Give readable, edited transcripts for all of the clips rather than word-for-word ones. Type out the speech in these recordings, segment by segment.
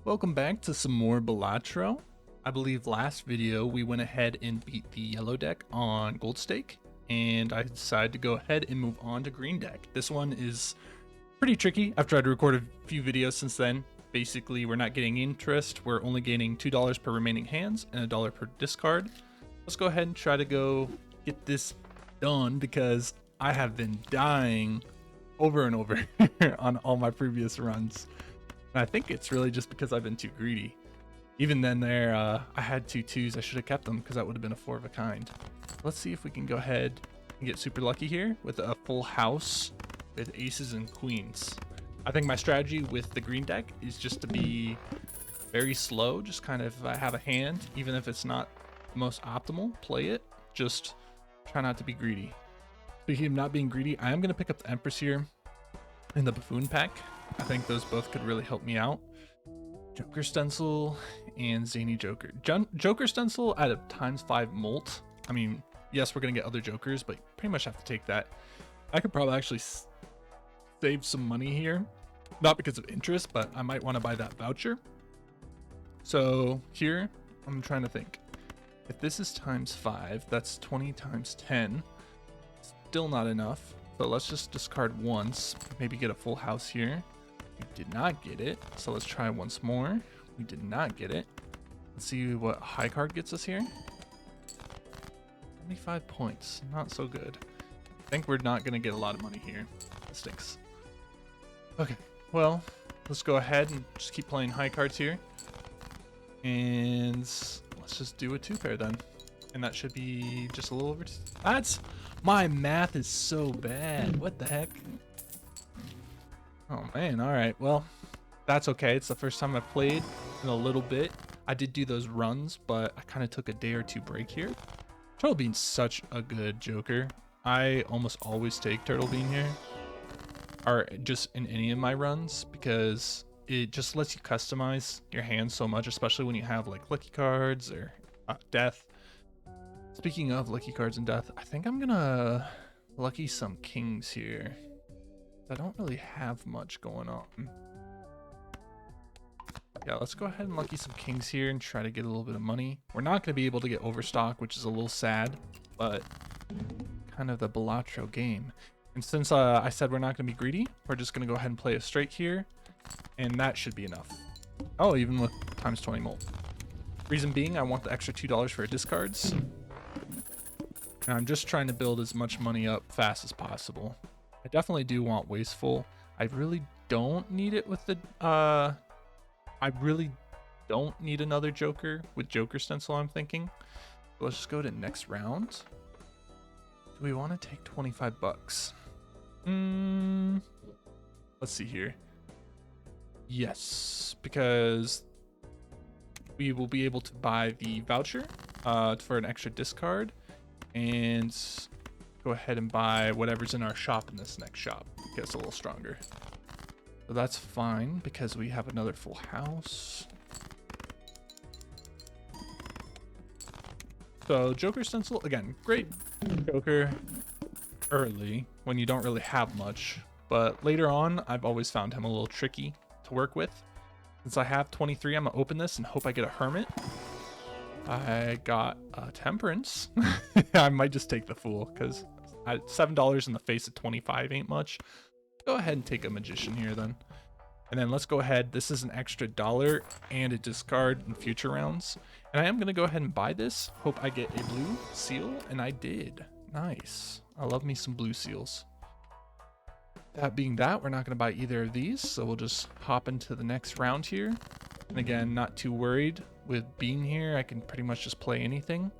Welcome back to some more Balatro. I believe last video we went ahead and beat the yellow deck on gold stake, and I decided to go ahead and move on to green deck. This one is pretty tricky. I've tried to record a few videos since then. Basically, we're not getting interest. We're only gaining $2 per remaining hands and $1 per discard. Let's go ahead and try to go get this done because I have been dying over and over on all my previous runs. And I think it's really just because I've been too greedy. Even then there, I had 2 2s. I should have kept them because that would have been a 4 of a kind. Let's see if we can go ahead and get super lucky here with a full house with aces and queens. I think my strategy with the green deck is just to be very slow. Just kind of have a hand, even if it's not the most optimal, play it. Just try not to be greedy. Speaking of not being greedy, I am going to pick up the Empress here in the Buffoon pack. I think those both could really help me out. Joker Stencil and Zany Joker. Joker Stencil at a ×5 molt. I mean, yes, we're going to get other Jokers, but you pretty much have to take that. I could probably actually save some money here. Not because of interest, but I might want to buy that voucher. So here, I'm trying to think. If this is ×5, that's 20 times 10. Still not enough. So let's just discard once. Maybe get a full house here. We did not get it, so let's try once more. We did not get it. Let's see what high card gets us here. 25 points, not so good. I think we're not gonna get a lot of money here. That stinks. Okay, well, let's go ahead and just keep playing high cards here. And let's just do a 2 pair then. And that should be just a little over. My math is so bad. What the heck? Oh man, alright, well, that's okay. It's the first time I've played in a little bit. I did do those runs, but I kind of took a day or 2 break here. Turtle Bean's such a good Joker. I almost always take Turtle Bean here, or just in any of my runs, because it just lets you customize your hand so much, especially when you have like lucky cards or death. Speaking of lucky cards and death, I think I'm gonna lucky some kings here. I don't really have much going on. Yeah, let's go ahead and lucky some kings here and try to get a little bit of money. We're not going to be able to get overstock, which is a little sad, but kind of the Balatro game. And since I said we're not going to be greedy, we're just going to go ahead and play a straight here, and that should be enough. Oh, even with ×20 molt. Reason being, I want the extra $2 for discards. And I'm just trying to build as much money up fast as possible. I definitely do want Wasteful. I really don't need it with the I really don't need another Joker with Joker Stencil, I'm thinking. But let's just go to next round. Do we want to take 25 bucks? Let's see here. Yes, because we will be able to buy the voucher for an extra discard and go ahead and buy whatever's in our shop in this next shop. Get us a little stronger. So that's fine because we have another full house. So Joker Stencil, again, great Joker early when you don't really have much. But later on, I've always found him a little tricky to work with. Since I have 23, I'm going to open this and hope I get a Hermit. I got a Temperance. I might just take the Fool because $7 in the face of 25 ain't much. Go ahead and take a Magician here then. And then let's go ahead. This is an extra $1 and a discard in future rounds. And I am going to go ahead and buy this. Hope I get a blue seal. And I did. Nice. I love me some blue seals. That being that, we're not going to buy either of these. So we'll just hop into the next round here. And again, not too worried with being here. I can pretty much just play anything.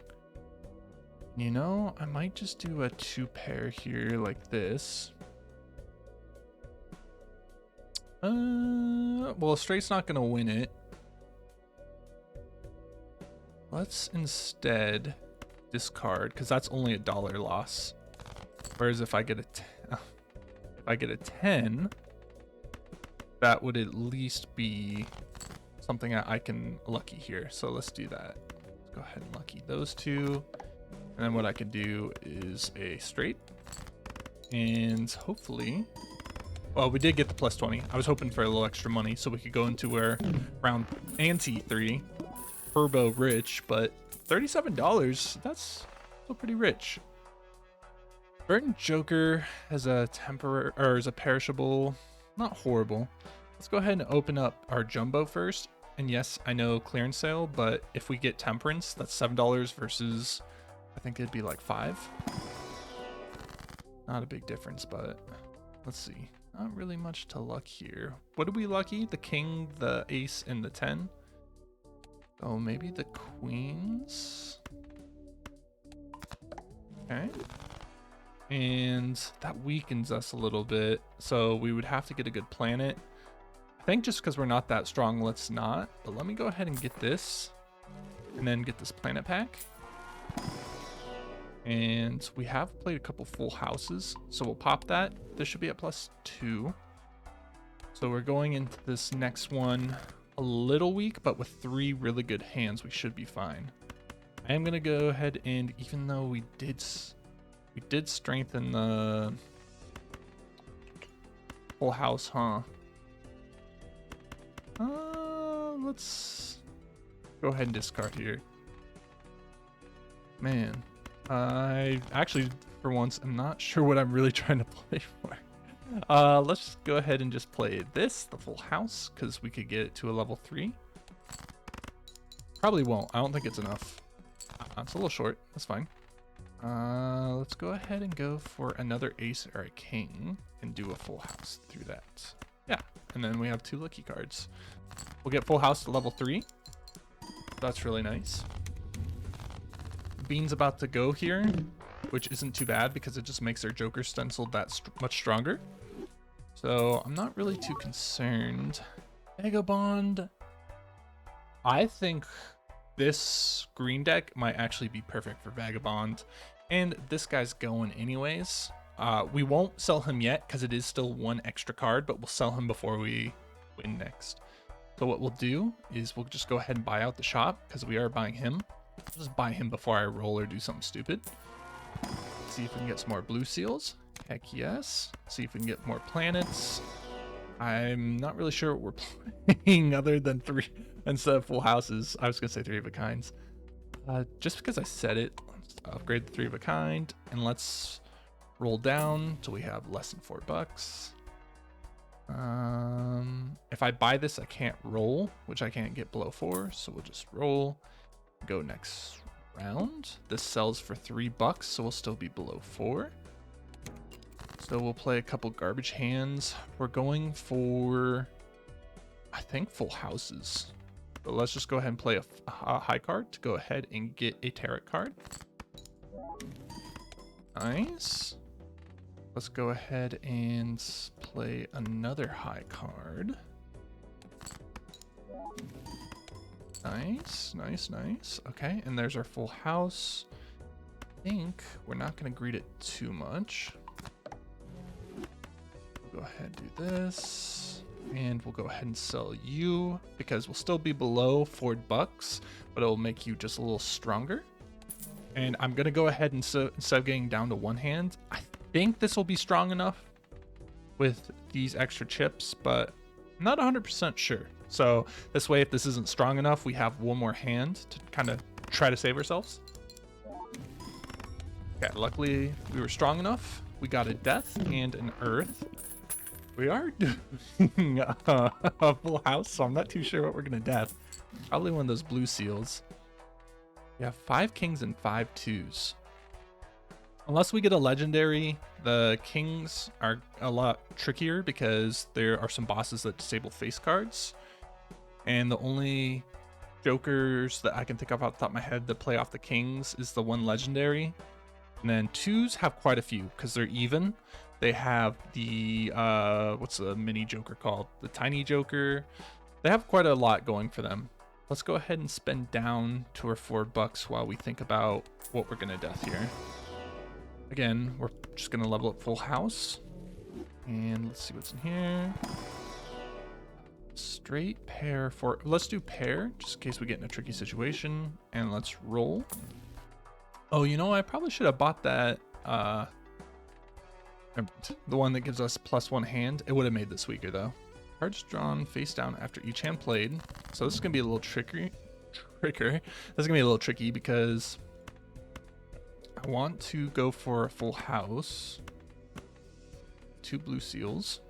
You know, I might just do a 2 pair here like this. Well, straight's not gonna win it. Let's instead discard, because that's only a $1 loss. Whereas if I get a 10, that would at least be something I can lucky here. So let's do that. Let's go ahead and lucky those 2. And then what I could do is a straight. And hopefully Well, we did get the plus 20. I was hoping for a little extra money so we could go into our round ante 3. Turbo rich, but $37, that's still pretty rich. Burton Joker as a temporary, or as a perishable, not horrible. Let's go ahead and open up our jumbo first. And yes, I know clearance sale, but if we get temperance, that's $7 versus, I think it'd be like 5. Not a big difference, but let's see. Not really much to luck here. What are we lucky? The king, the ace, and the 10. Oh, maybe the queens. Okay. And that weakens us a little bit. So we would have to get a good planet. I think just because we're not that strong, let's not. But let me go ahead and get this. And then get this planet pack. And we have played a couple full houses. So we'll pop that. This should be at +2. So we're going into this next one a little weak, but with 3 really good hands, we should be fine. I am going to go ahead and, even though we did strengthen the full house, huh? Let's go ahead and discard here. Man, I actually, for once, I'm not sure what I'm really trying to play for. Let's go ahead and just play this, the full house, because we could get it to a level 3. Probably won't. I don't think it's enough. It's a little short. That's fine. Let's go ahead and go for another ace or a king and do a full house through that. Yeah, and then we have 2 lucky cards. We'll get full house to level 3. That's really nice. Bean's about to go here, which isn't too bad because it just makes our Joker stencil that much stronger. So I'm not really too concerned. Vagabond. I think this green deck might actually be perfect for Vagabond. And this guy's going anyways. We won't sell him yet because it is still 1 extra card, but we'll sell him before we win next. So what we'll do is we'll just go ahead and buy out the shop because we are buying him. I'll just buy him before I roll or do something stupid. See if we can get some more blue seals. Heck yes. See if we can get more planets. I'm not really sure what we're playing other than 3 instead of full houses. I was gonna say 3 of a kinds. Just because I said it, let's upgrade the 3 of a kind and let's roll down till we have less than $4. If I buy this, I can't roll, which I can't get below 4, so we'll just roll. Go next round. This sells for $3, so we'll still be below 4. So we'll play a couple garbage hands. We're going for, I think, full houses. But let's just go ahead and play a high card to go ahead and get a tarot card. Nice. Let's go ahead and play another high card. Nice, nice, nice. Okay, and there's our full house. I think we're not going to greed it too much. We'll go ahead and do this. And we'll go ahead and sell you because we'll still be below $4, but it'll make you just a little stronger. And I'm going to go ahead and instead of getting down to 1 hand, I think this will be strong enough with these extra chips, but I'm not 100% sure. So this way, if this isn't strong enough, we have 1 more hand to kind of try to save ourselves. Okay, luckily we were strong enough. We got a death and an earth. We are doing a full house, so I'm not too sure what we're going to death. Probably one of those blue seals. We have 5 kings and 5 twos. Unless we get a legendary, the kings are a lot trickier because there are some bosses that disable face cards. And the only jokers that I can think of off the top of my head that play off the kings is the 1 legendary. And then twos have quite a few because they're even. They have the, what's the mini joker called? The tiny joker. They have quite a lot going for them. Let's go ahead and spend down to our $4 while we think about what we're going to death here. Again, we're just going to level up full house. And let's see what's in here. Straight pair for, let's do pair just in case we get in a tricky situation. And let's roll. Oh, you know, I probably should have bought that, The one that gives us +1 hand. It would have made this weaker though. Cards drawn face down after each hand played. So this is gonna be a little tricky. This is gonna be a little tricky because I want to go for a full house. 2 blue seals.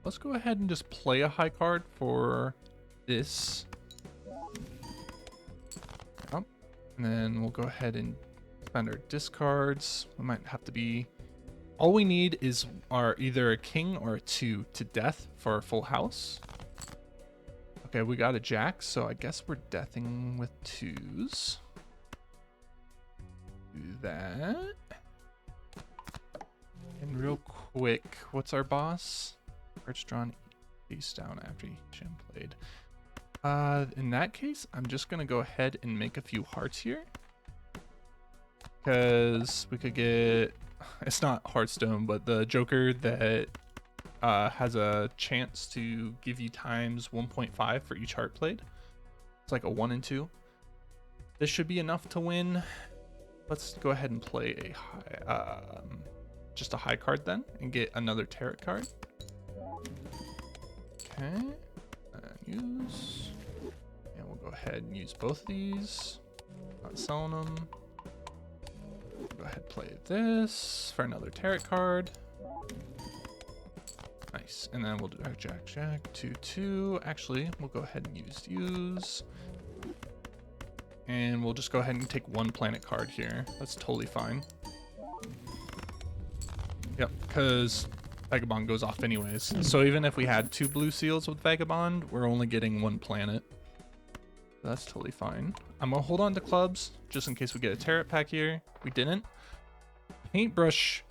Let's go ahead and just play a high card for this. Yep. And then we'll go ahead and spend our discards. We might have to be... All we need is either a king or a 2 to death for our full house. Okay, we got a jack, so I guess we're deathing with 2s. Do that. And real quick, what's our boss? Cards drawn face down after each hand played. In that case, I'm just gonna go ahead and make a few hearts here. Because we could get... It's not Hearthstone, but the Joker that has a chance to give you times 1.5 for each heart played. It's like a 1 and 2. This should be enough to win. Let's go ahead and play a high, just a high card then, and get another tarot card. Okay, use, and we'll go ahead and use both of these. Not selling them. Go ahead and play this for another tarot card. Nice, and then we'll do our jack, 2-2. Actually, we'll go ahead and use. And we'll just go ahead and take 1 planet card here. That's totally fine. Yep, because Vagabond goes off anyways. So even if we had 2 blue seals with Vagabond, we're only getting 1 planet. That's totally fine. I'm gonna hold on to clubs just in case we get a tarot pack here. We didn't. Paintbrush,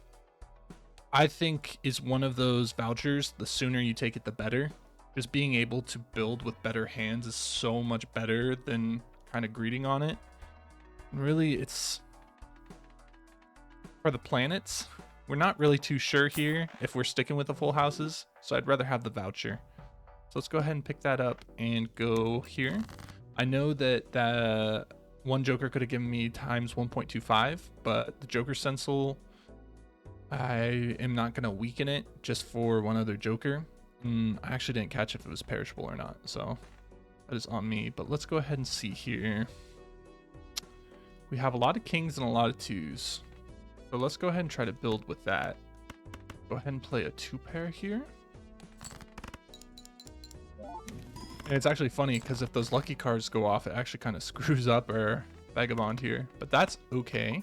I think, is one of those vouchers. The sooner you take it, the better. Just being able to build with better hands is so much better than kind of greeting on it. And really, it's for the planets. We're not really too sure here if we're sticking with the full houses, so I'd rather have the voucher. So let's go ahead and pick that up and go here. I know that the one Joker could have given me times 1.25, but the Joker Stencil, I am not going to weaken it just for one other Joker. I actually didn't catch if it was perishable or not, so that is on me. But let's go ahead and see here. We have a lot of kings and a lot of 2s. So let's go ahead and try to build with that. Go ahead and play a 2-pair here. And it's actually funny because if those lucky cards go off, it actually kind of screws up our Vagabond here, but that's okay.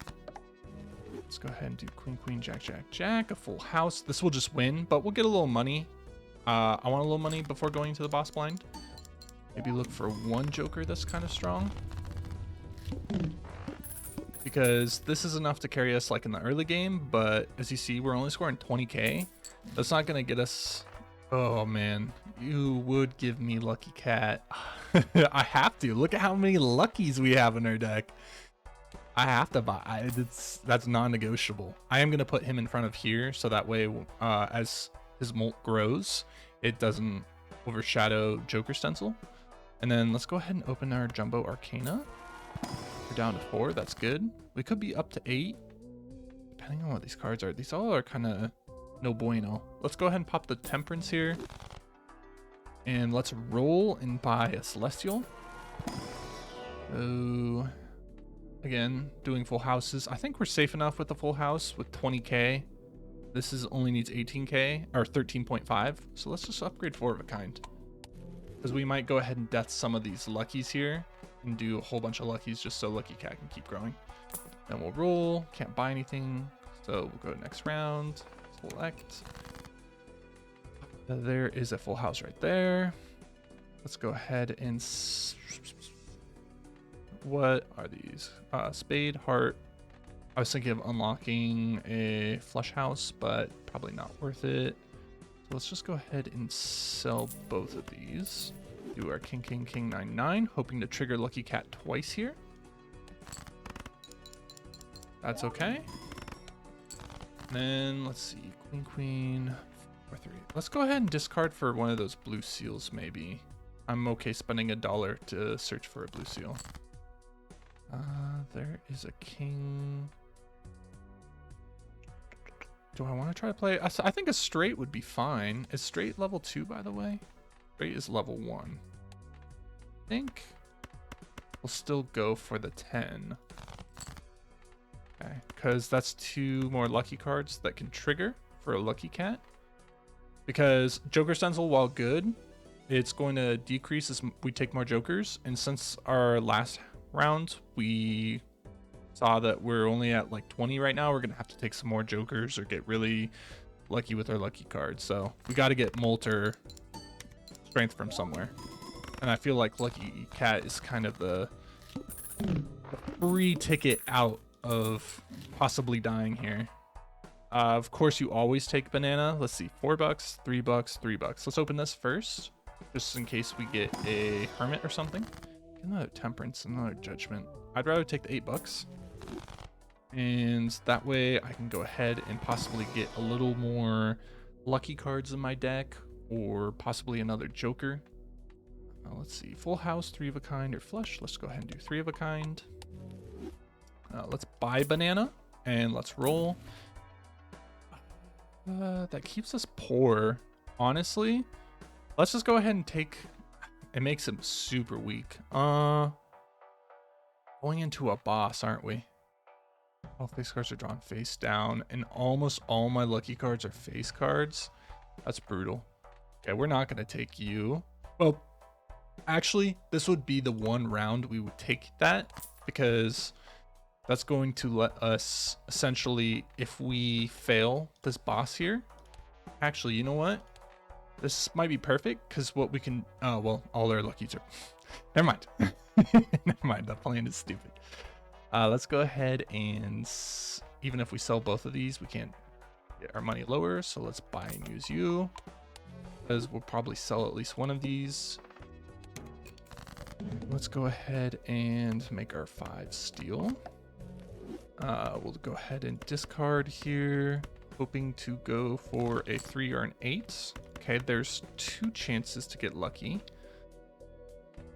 Let's go ahead and do queen, queen, jack, jack, jack, a full house. This will just win, but we'll get a little money. I want a little money before going to the boss blind. Maybe look for 1 Joker that's kind of strong. Because this is enough to carry us like in the early game, but as you see, we're only scoring 20k. That's not going to get us... Oh man, you would give me Lucky Cat. I have to. Look at how many Luckies we have in our deck. I have to buy. That's non-negotiable. I am going to put him in front of here, so that way as his molt grows, it doesn't overshadow Joker Stencil. And then let's go ahead and open our Jumbo Arcana. We're down to 4. That's good. We could be up to 8, depending on what these cards are. These all are kind of no bueno. Let's go ahead and pop the Temperance here. And let's roll and buy a Celestial. So, again, doing full houses. I think we're safe enough with the full house with 20k. This only needs 18k, or 13.5. So let's just upgrade 4 of a kind. Because we might go ahead and death some of these Luckies here. And do a whole bunch of Luckies just so Lucky Cat can keep growing. Then we'll roll. Can't buy anything. So we'll go next round. Select. There is a full house right there. Let's go ahead and... What are these? Spade, heart. I was thinking of unlocking a flush house, but probably not worth it. So let's just go ahead and sell both of these. Do our king, king, king, 9-9, hoping to trigger Lucky Cat twice here. That's okay. Then let's see, queen, queen, 4-3. Let's go ahead and discard for one of those blue seals, maybe. I'm okay spending $1 to search for a blue seal. There is a king. Do I want to try to play? I think a straight would be fine. Is straight level 2, by the way? Straight is level 1. I think we'll still go for the 10. Okay, because that's 2 more lucky cards that can trigger for a lucky cat. Because Joker Stencil, while good, it's going to decrease as we take more jokers. And since our last round, we saw that we're only at like 20 right now, we're going to have to take some more jokers or get really lucky with our lucky cards. So we got to get Molter strength from somewhere. And I feel like Lucky Cat is kind of the free ticket out of possibly dying here. Of course, you always take banana. Let's see, $4, $3, $3. Let's open this first, just in case we get a hermit or something. Another temperance, another judgment. I'd rather take the $8. And that way I can go ahead and possibly get a little more lucky cards in my deck, or possibly another joker. Let's see, full house, 3 of a kind, or flush. Let's go ahead and do 3 of a kind. Let's buy banana and let's roll. That keeps us poor, honestly. Let's just go ahead and take. It makes him super weak. Going into a boss, aren't we? All face cards are drawn face down, and almost all my lucky cards are face cards. That's brutal. Okay, we're not gonna take you. Well, actually, this would be the one round we would take that, because that's going to let us essentially, if we fail this boss here, actually, you know what? This might be perfect, because what we can, oh, well, all our luckies are, never mind. Never mind, that plan is stupid. Let's go ahead and, even if we sell both of these, we can't get our money lower, so let's buy and use you, because we'll probably sell at least one of these. Let's go ahead and make our 5 steel. We'll go ahead and discard here, hoping to go for a 3 or an 8. Okay, there's 2 chances to get lucky.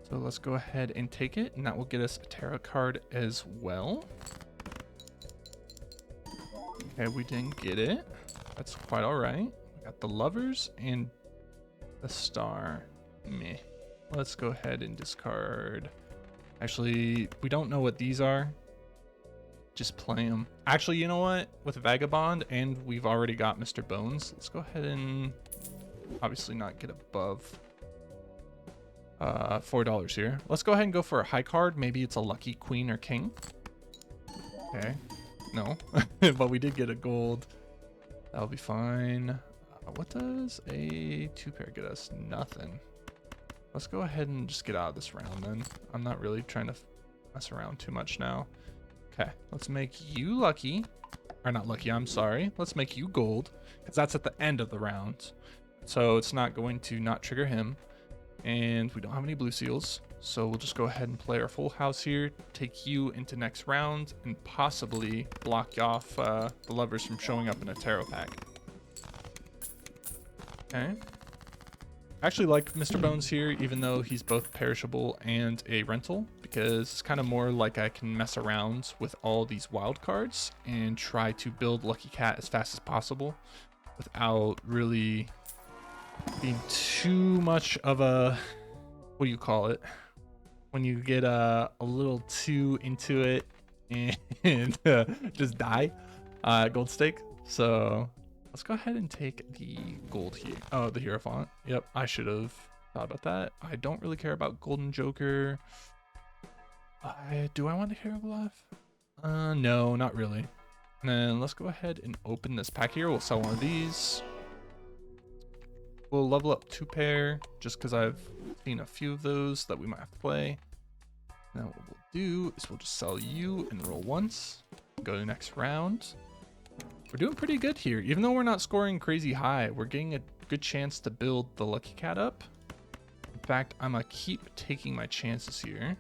So let's go ahead and take it, and that will get us a tarot card as well. Okay, we didn't get it. That's quite all right. We got the lovers and the star. Meh. Let's go ahead and discard. Actually, we don't know what these are. Just play them. Actually, you know what? With Vagabond, and we've already got Mr. Bones, let's go ahead and obviously not get above $4 here. Let's go ahead and go for a high card. Maybe it's a lucky queen or king. Okay. No. But we did get a gold. That'll be fine. What does a 2-pair get us? Nothing. Let's go ahead and just get out of this round then. I'm not really trying to mess around too much now. Okay, let's make you lucky. Or not lucky, I'm sorry. Let's make you gold, because that's at the end of the round. So it's not going to not trigger him. And we don't have any blue seals, so we'll just go ahead and play our full house here, take you into next round, and possibly block off the lovers from showing up in a tarot pack. Okay. I actually like Mr. Bones here, even though he's both perishable and a rental, because it's kind of more like I can mess around with all these wild cards and try to build Lucky Cat as fast as possible without really being too much of a, what do you call it, when you get a little too into it and just die, gold stake. So let's go ahead and take the gold here. Oh, the Hierophant. Yep, I should have thought about that. I don't really care about Golden Joker. Do I want a Hieroglyph? No, not really. And then let's go ahead and open this pack here. We'll sell one of these. We'll level up 2-pair, just because I've seen a few of those that we might have to play. Now what we'll do is we'll just sell you and roll once. Go to the next round. We're doing pretty good here. Even though we're not scoring crazy high, we're getting a good chance to build the Lucky Cat up. In fact, I'm gonna keep taking my chances here,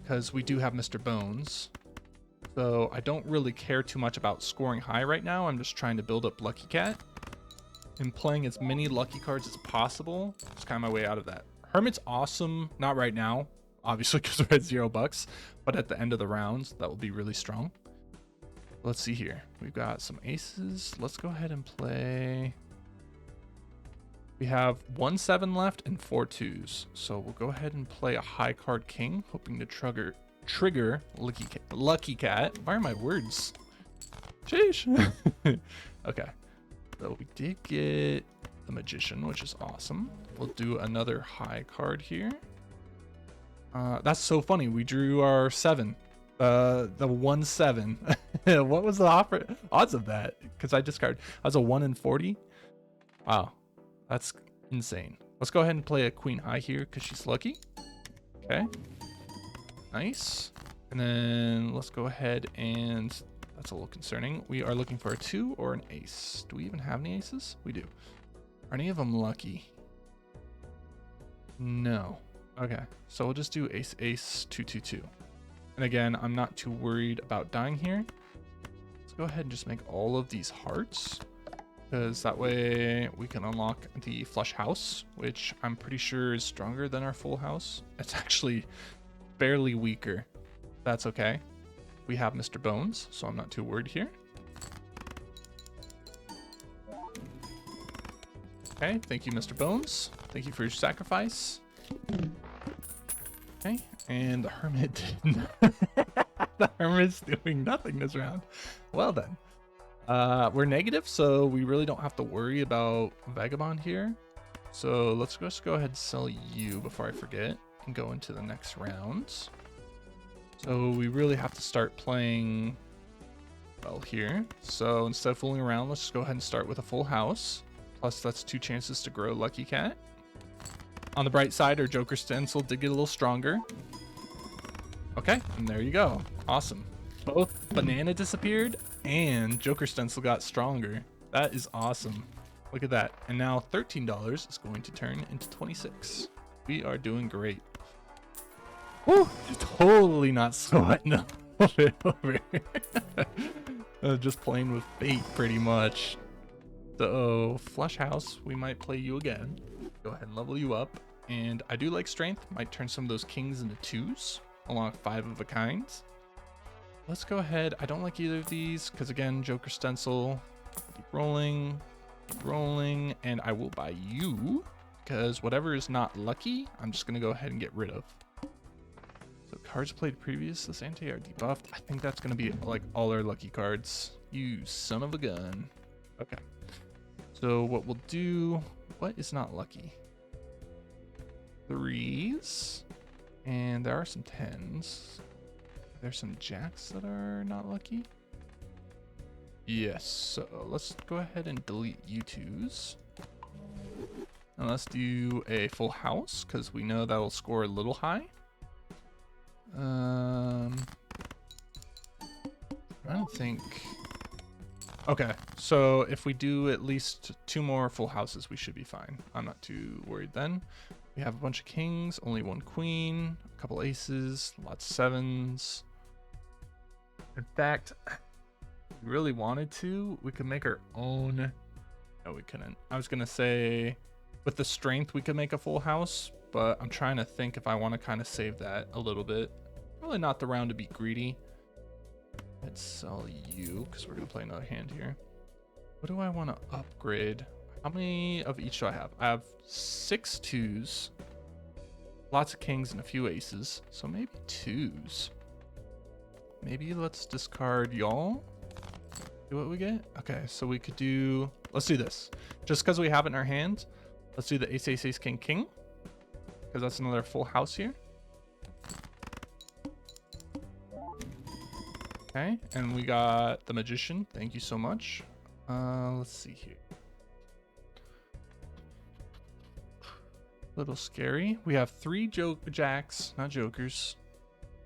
because we do have Mr. Bones. So I don't really care too much about scoring high right now. I'm just trying to build up Lucky Cat and playing as many lucky cards as possible. It's kind of my way out of that. Hermit's awesome. Not right now, obviously, because we're at $0, but at the end of the rounds, that will be really strong. Let's see here. We've got some aces. Let's go ahead and play. We have 1 7 left and 4 2s. So we'll go ahead and play a high card king, hoping to trigger lucky cat. Why are my words? Sheesh. Okay. So we did get the magician, which is awesome. We'll do another high card here. That's so funny. We drew our 7. The 1 7. What was the odds of that? Because I discarded. I was a 1 in 40. Wow, that's insane. Let's go ahead and play a queen high here because she's lucky. Okay, nice. And then let's go ahead and that's a little concerning. We are looking for a 2 or an ace. Do we even have any aces? We do. Are any of them lucky? No. Okay, so we'll just do ace ace 2 2 2. And again, I'm not too worried about dying here. Let's go ahead and just make all of these hearts, because that way we can unlock the flush house, which I'm pretty sure is stronger than our full house. It's actually barely weaker. That's okay. We have Mr. Bones, so I'm not too worried here. Okay, thank you, Mr. Bones. Thank you for your sacrifice. Okay, and the hermit didn't. The hermit's doing nothing this round. Well then, we're negative, so we really don't have to worry about Vagabond here. So let's just go ahead and sell you before I forget and go into the next round. So we really have to start playing well here. So instead of fooling around, let's just go ahead and start with a full house. Plus that's 2 chances to grow Lucky Cat. On the bright side, our Joker Stencil did get a little stronger. Okay, and there you go. Awesome. Both Banana disappeared and Joker Stencil got stronger. That is awesome. Look at that. And now $13 is going to turn into 26. We are doing great. Woo! Totally not sweating over here. Just playing with fate pretty much. So, Flush House, we might play you again. Go ahead and level you up. And I do like strength. Might turn some of those kings into 2s, along 5 of a kind. Let's go ahead. I don't like either of these, because again, Joker Stencil. Keep rolling, and I will buy you, because whatever is not lucky, I'm just going to go ahead and get rid of. So cards played previous, this anti are debuffed. I think that's going to be like all our lucky cards. You son of a gun. Okay. So what we'll do, what is not lucky? 3s, and there are some 10s. There's some jacks that are not lucky. Yes, so let's go ahead and delete you 2s. And let's do a full house, because we know that'll score a little high. I don't think... Okay, so if we do at least 2 more full houses, we should be fine. I'm not too worried then. We have a bunch of kings, only 1 queen, a couple aces, lots of 7s. In fact, if we really wanted to, we could make our own. No, we couldn't. I was going to say with the strength, we could make a full house, but I'm trying to think if I want to kind of save that a little bit. Probably not the round to be greedy. Let's sell you because we're going to play another hand here. What do I want to upgrade? How many of each do I have? I have 6 2s, lots of kings and a few aces. So maybe 2s. Maybe let's discard y'all. See what we get. Okay, so we could do, let's do this. Just because we have it in our hand, let's do the ace, ace, ace, king, king. Because that's another full house here. Okay, and we got the magician. Thank you so much. Let's see here. Little scary. We have 3 jacks, not jokers.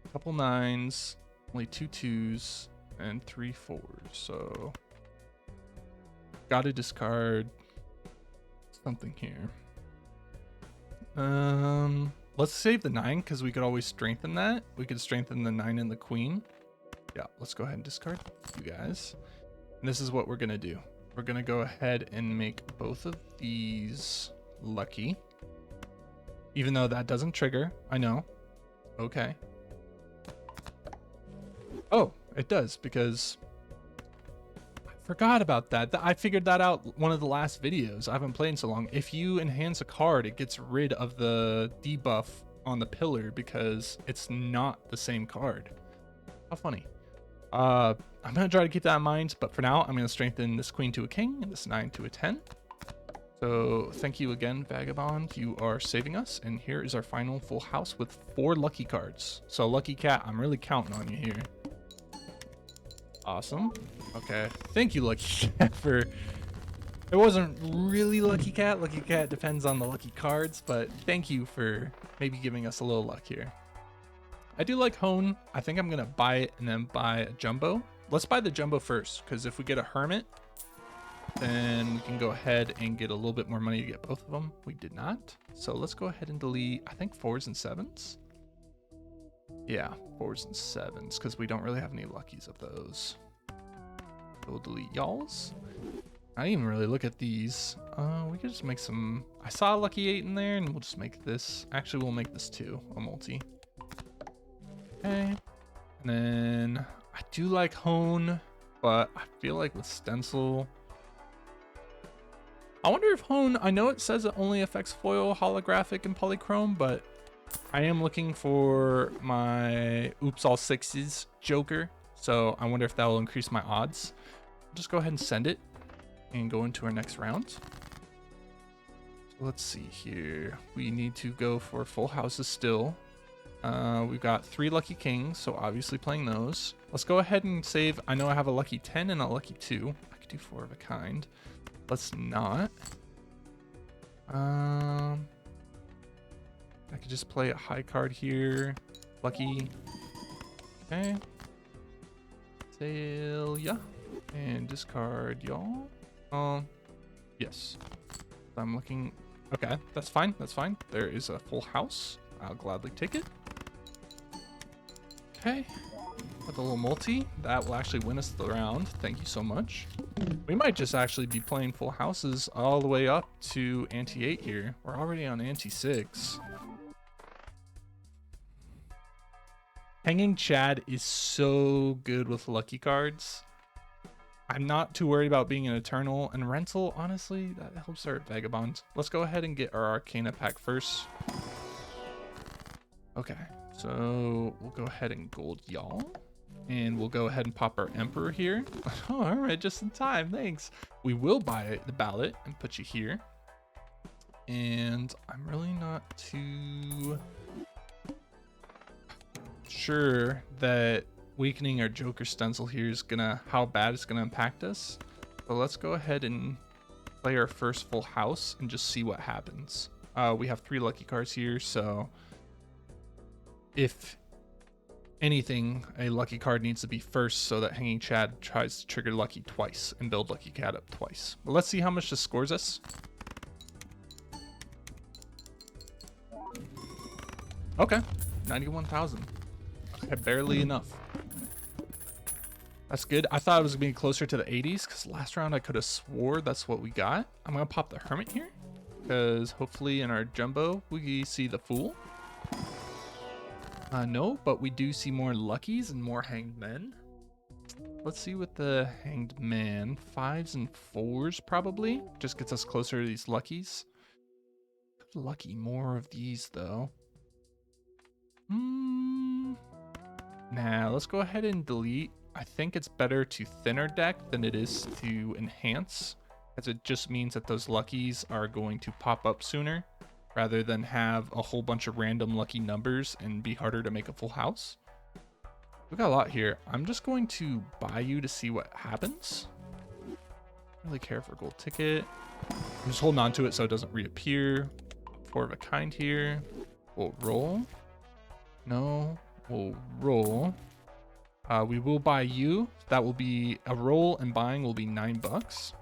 A couple 9s, only 2 2s, and 3 4s. So, gotta discard something here. Let's save the 9 because we could always strengthen that. We could strengthen the 9 and the queen. Yeah, let's go ahead and discard you guys. And this is what we're gonna do. We're gonna go ahead and make both of these lucky. Even though that doesn't trigger, I know. Okay. Oh, it does, because forgot about that. I figured that out one of the last videos. I haven't played in so long. If you enhance a card, it gets rid of the debuff on the pillar because it's not the same card. How funny. I'm gonna try to keep that in mind, but for now, I'm gonna strengthen this queen to a king and this 9 to a 10. So thank you again, Vagabond. You are saving us, and here is our final full house with 4 lucky cards. So Lucky Cat, I'm really counting on you here. Awesome. Okay, thank you, Lucky Cat, for... It wasn't really Lucky Cat. Lucky Cat depends on the lucky cards, but thank you for maybe giving us a little luck here. I do like Hone. I think I'm gonna buy it and then buy a Jumbo. Let's buy the Jumbo first, because if we get a Hermit, then we can go ahead and get a little bit more money to get both of them. We did not. So let's go ahead and delete, I think 4s and 7s. Yeah, 4s and 7s, because we don't really have any luckies of those. We'll delete y'alls. I didn't even really look at these. We could just make some... I saw a lucky 8 in there, and we'll just make this. Actually, we'll make this 2, a multi. Okay. And then I do like Hone, but I feel like with Stencil... I wonder if Hone... I know it says it only affects foil, holographic, and polychrome, but I am looking for my Oops All Sixes Joker, so I wonder if that will increase my odds. I'll just go ahead and send it and go into our next round. So let's see here. We need to go for full houses still. We've got 3 lucky kings, so obviously playing those. Let's go ahead and save. I know I have a lucky 10 and a lucky 2. I could do 4 of a kind. Let's not. I could just play a high card here. Lucky. Okay. Sail, yeah. And discard y'all. Yes. I'm looking. Okay, that's fine. That's fine. There is a full house. I'll gladly take it. Okay. With a little multi. That will actually win us the round. Thank you so much. We might just actually be playing full houses all the way up to ante 8 here. We're already on ante 6. Hanging Chad is so good with lucky cards. I'm not too worried about being an Eternal, and Rental, honestly, that helps our Vagabond. Let's go ahead and get our Arcana pack first. Okay, so we'll go ahead and gold y'all. And we'll go ahead and pop our Emperor here. Oh, all right, just in time, thanks. We will buy the ballot and put you here. And I'm really not too sure that weakening our Joker Stencil here is how bad it's gonna impact us. But let's go ahead and play our first full house and just see what happens. We have 3 lucky cards here, so if anything, a lucky card needs to be first so that Hanging Chad tries to trigger lucky twice and build Lucky Cat up twice. But let's see how much this scores us. Okay, 91,000. Okay, barely enough. That's good. I thought it was gonna be closer to the 80s because last round I could have swore that's what we got. I'm gonna pop the Hermit here because hopefully in our Jumbo we see the Fool. No, but we do see more luckies and more Hanged Men. Let's see with the Hanged Man. 5s and 4s probably. Just gets us closer to these luckies. Lucky more of these though. Nah, let's go ahead and delete. I think it's better to thin our deck than it is to enhance, as it just means that those luckies are going to pop up sooner rather than have a whole bunch of random lucky numbers and be harder to make a full house. We've got a lot here. I'm just going to buy you to see what happens. I don't really care for a gold ticket. I'm just holding on to it so it doesn't reappear. 4 of a kind here. We'll roll. No, we'll roll. We will buy you. That will be a roll, and buying will be $9.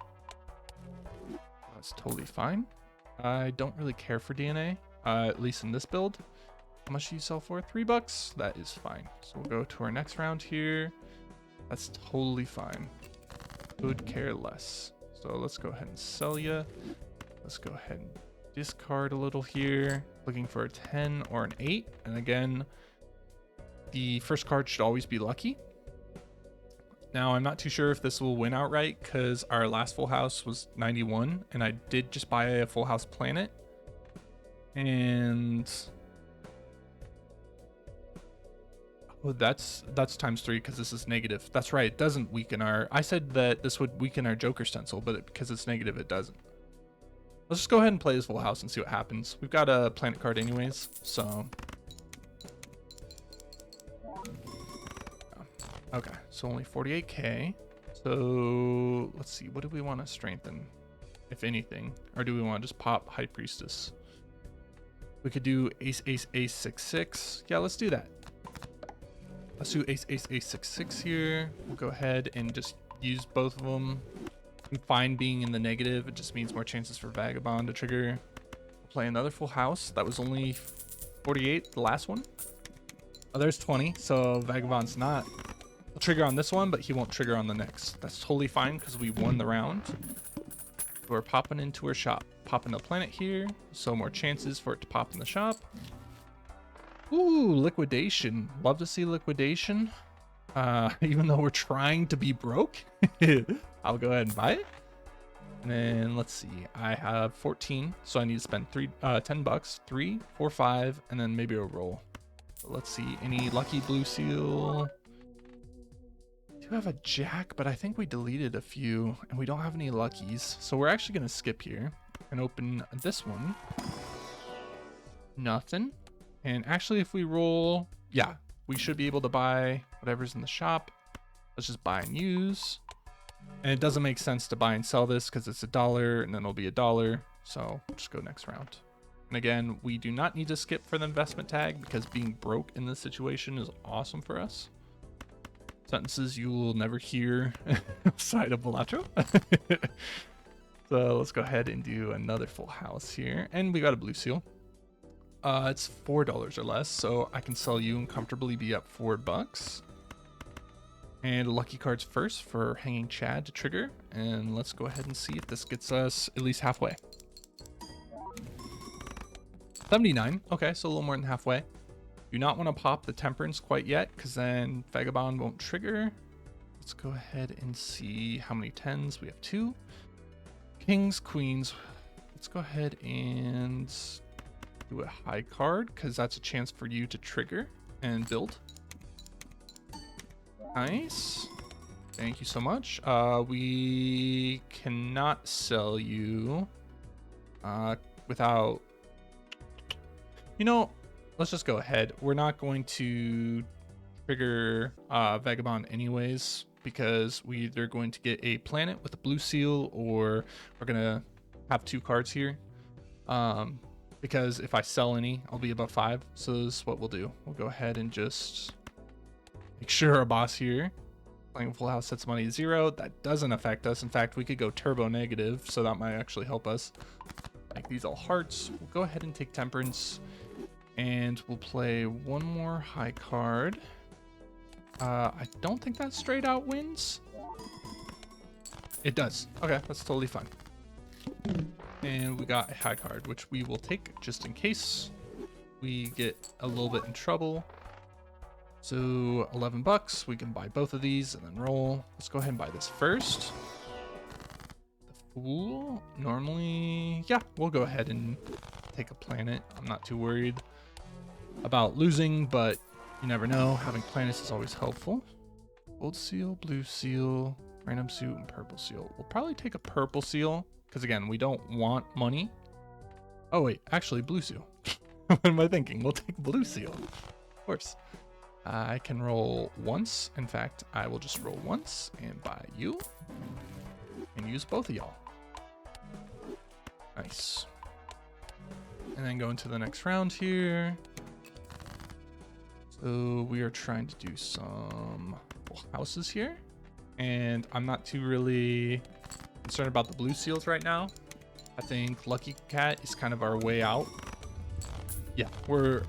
That's totally fine. I don't really care for DNA, at least in this build. How much do you sell for? $3? That is fine. So we'll go to our next round here. That's totally fine. Could care less. So let's go ahead and sell you. Let's go ahead and discard a little here. Looking for a 10 or an 8. And again, the first card should always be lucky. Now, I'm not too sure if this will win outright because our last full house was 91 and I did just buy a full house planet. And oh, that's times 3 because this is negative. That's right, it doesn't weaken our... I said that this would weaken our Joker stencil, but because it's negative, it doesn't. Let's just go ahead and play this full house and see what happens. We've got a planet card anyways, so... Okay, so only 48k. So let's see, what do we want to strengthen, if anything? Or do we want to just pop High Priestess? We could do ace, ace, ace, 6, 6. Yeah, let's do that. Let's do ace, ace, ace, 6, 6 here. We'll go ahead and just use both of them. I'm fine being in the negative. It just means more chances for Vagabond to trigger. We'll play another full house. That was only 48, the last one. Oh, there's 20, so Vagabond's not... He'll trigger on this one, but he won't trigger on the next. That's totally fine because we won the round. We're popping into our shop. Popping a planet here, so more chances for it to pop in the shop. Ooh, liquidation. Love to see liquidation. Even though we're trying to be broke, I'll go ahead and buy it. And then let's see, I have 14, so I need to spend 10 bucks, 3, 4, 5, and then maybe a roll. So let's see, any lucky blue seal. I do have a jack, but I think we deleted a few and we don't have any luckies. So we're actually going to skip here and open this one. Nothing. And actually, if we roll, yeah, we should be able to buy whatever's in the shop. Let's just buy and use. And it doesn't make sense to buy and sell this because it's $1 and then it'll be $1. So we'll just go next round. And again, we do not need to skip for the investment tag because being broke in this situation is awesome for us. Sentences you will never hear outside of Balatro. So let's go ahead and do another full house here. And we got a blue seal. It's $4 or less, so I can sell you and comfortably be up $4. And lucky cards first for Hanging Chad to trigger. And let's go ahead and see if this gets us at least halfway. 79. Okay, so a little more than halfway. Do not want to pop the Temperance quite yet, because then Vagabond won't trigger. Let's go ahead and see how many 10s. We have 2. Kings, Queens. Let's go ahead and do a high card, because that's a chance for you to trigger and build. Nice. Thank you so much. We cannot sell you without... You know... Let's just go ahead. We're not going to trigger Vagabond anyways, because we either going to get a planet with a blue seal or we're going to have 2 cards here. Because if I sell any, I'll be above 5. So this is what we'll do. We'll go ahead and just make sure our boss here, playing full house, sets money to 0. That doesn't affect us. In fact, we could go turbo negative, so that might actually help us. Make these all hearts. We'll go ahead and take Temperance. And we'll play one more high card. I don't think that straight out wins. It does. Okay, that's totally fine. And we got a high card, which we will take just in case we get a little bit in trouble. So 11 bucks. We can buy both of these and then roll. Let's go ahead and buy this first. The Fool. Normally, yeah, we'll go ahead and take a planet. I'm not too worried about losing, but you never know. Having planets is always helpful. Gold seal, blue seal, random suit, and purple seal. We'll probably take a purple seal because again, we don't want money. Oh wait, actually blue seal. What am I thinking? We'll take blue seal, of course. I can roll once. In fact, I will just roll once and buy you and use both of y'all. Nice. And then go into the next round here. So we are trying to do some full houses here. And I'm not too really concerned about the blue seals right now. I think Lucky Cat is kind of our way out. Yeah, we're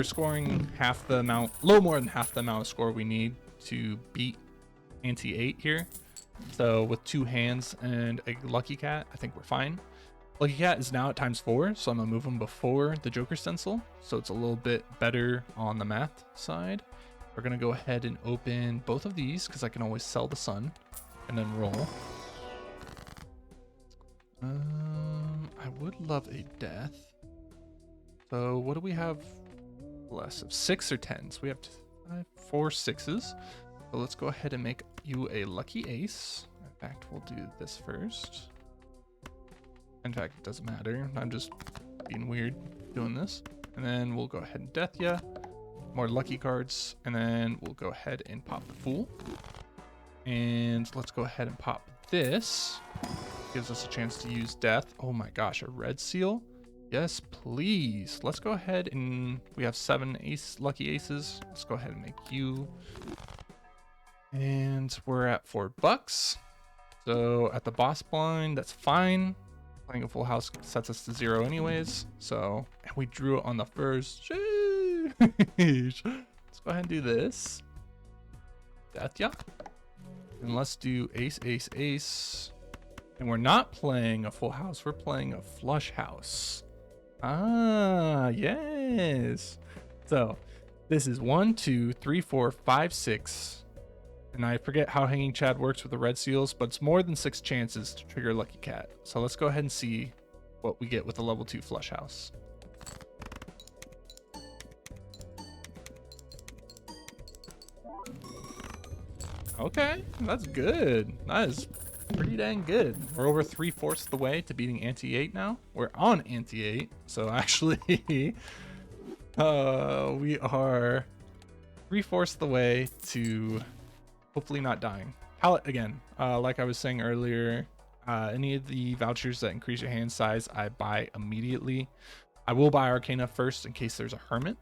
scoring half the amount, a little more than half the amount of score we need to beat Ante 8 here. So with 2 hands and a Lucky Cat, I think we're fine. Lucky Cat is now at ×4, so I'm gonna move him before the Joker Stencil, so it's a little bit better on the math side. We're gonna go ahead and open both of these because I can always sell the sun and then roll. I would love a death. So what do we have less of? 6 or 10s? We have 4 6s. So let's go ahead and make you a lucky ace. In fact, we'll do this first. In fact, it doesn't matter. I'm just being weird doing this. And then we'll go ahead and death ya. More lucky cards. And then we'll go ahead and pop the fool. And let's go ahead and pop this. Gives us a chance to use death. Oh my gosh, a red seal. Yes, please. Let's go ahead and we have 7 lucky aces. Let's go ahead and make you. And we're at $4. So at the boss blind, that's fine. Playing a full house sets us to 0 anyways. So, and we drew it on the first. Sheesh. Let's go ahead and do this. Death, yeah. And let's do ace, ace, ace. And we're not playing a full house. We're playing a flush house. Ah, yes. So this is 1, 2, 3, 4, 5, 6. And I forget how Hanging Chad works with the red seals, but it's more than 6 chances to trigger Lucky Cat. So let's go ahead and see what we get with the level 2 flush house. Okay, that's good. That is pretty dang good. We're over 3/4 the way to beating Ante 8 now. We're on Ante 8, so actually we are 3/4 the way to hopefully not dying. Palette again, like I was saying earlier, any of the vouchers that increase your hand size, I buy immediately. I will buy Arcana first in case there's a Hermit,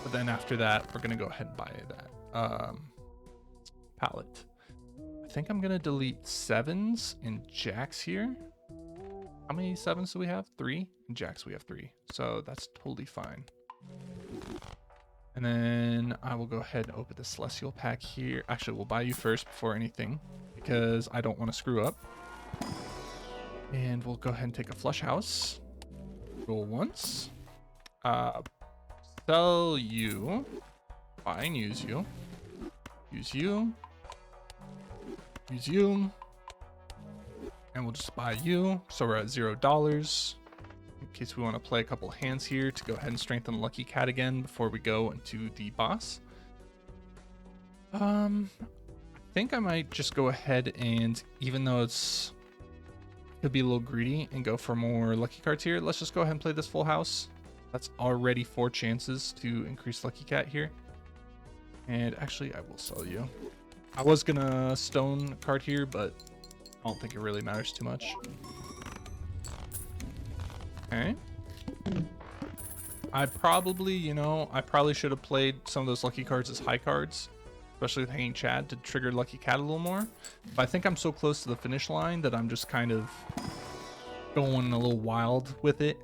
but then after that, we're gonna go ahead and buy that palette. I think I'm gonna delete 7s and jacks here. How many 7s do we have? 3, and jacks we have 3, so that's totally fine. And then I will go ahead and open the Celestial pack here. Actually, we'll buy you first before anything because I don't want to screw up. And we'll go ahead and take a flush house. Roll once. Sell you. Buy and use you. Use you. Use you. And we'll just buy you. So we're at $0. In case we want to play a couple hands here to go ahead and strengthen Lucky Cat again before we go into the boss. I think I might just go ahead and, even though it's could be a little greedy and go for more lucky cards here, let's just go ahead and play this full house. That's already 4 chances to increase Lucky Cat here. And actually, I will sell you. I was gonna stone a card here, but I don't think it really matters too much. Okay. I probably should have played some of those lucky cards as high cards, especially with Hanging Chad to trigger Lucky Cat a little more. But I think I'm so close to the finish line that I'm just kind of going a little wild with it.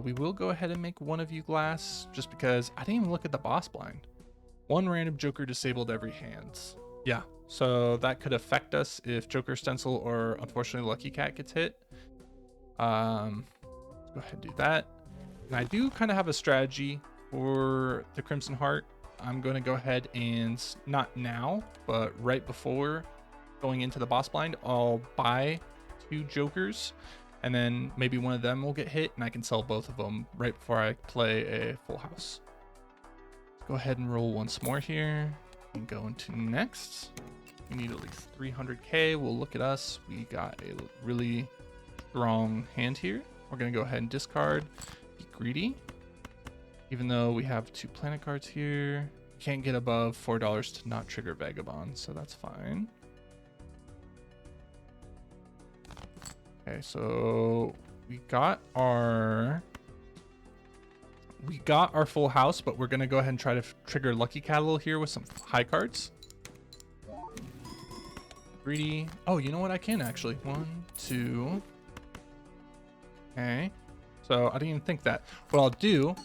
We will go ahead and make one of you glass just because I didn't even look at the boss blind. 1 random Joker disabled every hand. Yeah, so that could affect us if Joker, Stencil, or unfortunately Lucky Cat gets hit. Go ahead and do that. And I do kind of have a strategy for the Crimson Heart. I'm going to go ahead and, not now, but right before going into the boss blind, I'll buy 2 Jokers, and then maybe one of them will get hit, and I can sell both of them right before I play a full house. Let's go ahead and roll once more here and go into next. We need at least 300k. We'll look at us. We got a really strong hand here. We're going to go ahead and discard, be greedy. Even though we have 2 planet cards here, can't get above $4 to not trigger Vagabond, so that's fine. Okay, so we got our full house, but we're going to go ahead and try to trigger Lucky Cat a little here with some high cards. Greedy. Oh, you know what? I can actually. 1, 2. Okay, so I didn't even think that. What I'll do.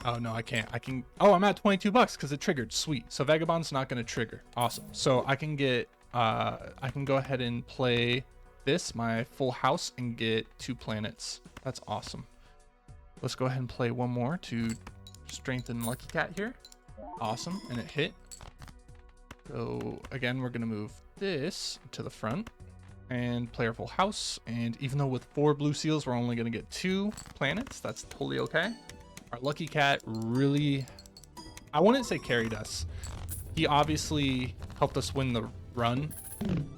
Oh no, I can't. I can. Oh, I'm at $22 because it triggered. Sweet. So Vagabond's not going to trigger. Awesome. So I can get. I can go ahead and play this, my full house, and get 2 planets. That's awesome. Let's go ahead and play one more to strengthen Lucky Cat here. Awesome, and it hit. So again, we're gonna move this to the front and play our full house. And even though with 4 blue seals, we're only gonna get 2 planets, that's totally okay. Our Lucky Cat really, I wouldn't say carried us. He obviously helped us win the run,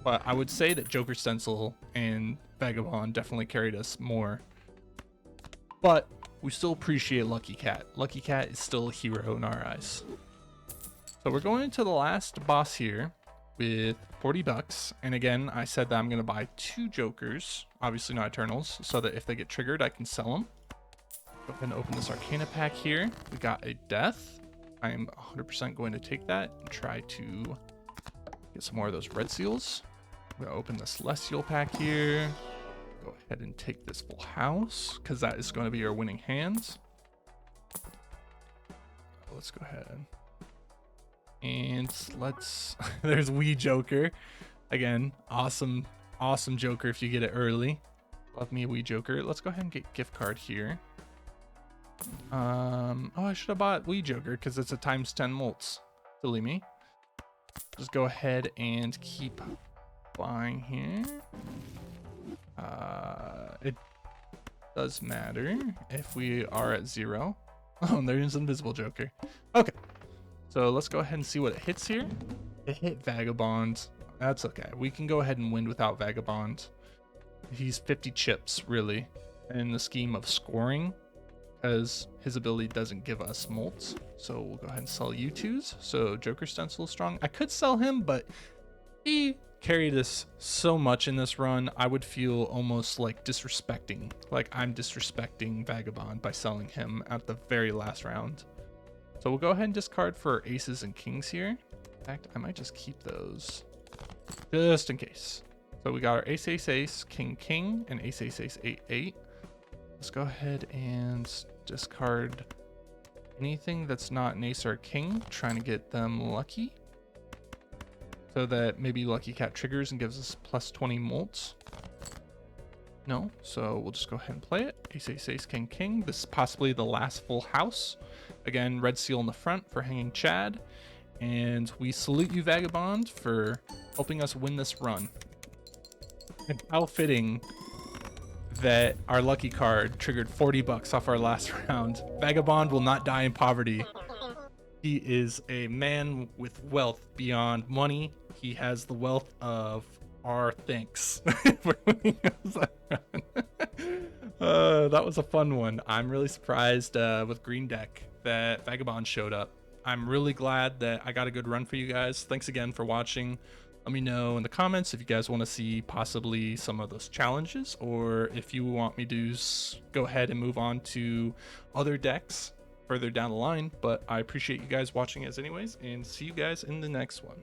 but I would say that Joker Stencil and Vagabond definitely carried us more. But we still appreciate Lucky Cat. Lucky Cat is still a hero in our eyes. So we're going into the last boss here with 40 bucks. And again, I said that I'm going to buy 2 Jokers, obviously not Eternals, so that if they get triggered, I can sell them. Go ahead and open this Arcana pack here. We got a death. I am 100% going to take that and try to get some more of those red seals. I'm going to open the Celestial pack here. Go ahead and take this full house because that is going to be our winning hands. Let's go ahead. And let's, there's Wee Joker. Again, awesome Joker if you get it early. Love me a Wee Joker. Let's go ahead and get gift card here. Oh, I should have bought Wee Joker because it's a times 10 molts. Silly me. Just go ahead and keep buying here. It does matter if we are at 0. Oh, there's Invisible Joker. Okay. So let's go ahead and see what it hits here. It hit Vagabond. That's okay. We can go ahead and win without Vagabond. He's 50 chips, really, in the scheme of scoring, because his ability doesn't give us molts. So we'll go ahead and sell U2s. So Joker Stencil is strong. I could sell him, but he carried us so much in this run. I would feel almost like disrespecting. Like I'm disrespecting Vagabond by selling him at the very last round. So we'll go ahead and discard for aces and kings here. In fact, I might just keep those just in case. So we got our ace, ace, ace, king, king, and ace, ace, ace, 8, 8. Let's go ahead and discard anything that's not an ace or a king, trying to get them lucky. So that maybe Lucky Cat triggers and gives us plus 20 molts. No, so we'll just go ahead and play it. Ace, ace, ace, king, king. This is possibly the last full house. Again, red seal in the front for hanging Chad. And we salute you, Vagabond, for helping us win this run. And how fitting that our lucky card triggered 40 bucks off our last round. Vagabond will not die in poverty. He is a man with wealth beyond money. He has the wealth of our thanks for winning us that run. That was a fun one. I'm really surprised with Green Deck that Vagabond showed up. I'm really glad that I got a good run for you guys. Thanks again for watching. Let me know in the comments if you guys want to see possibly some of those challenges, or if you want me to go ahead and move on to other decks further down the line. But I appreciate you guys watching as anyways, and see you guys in the next one.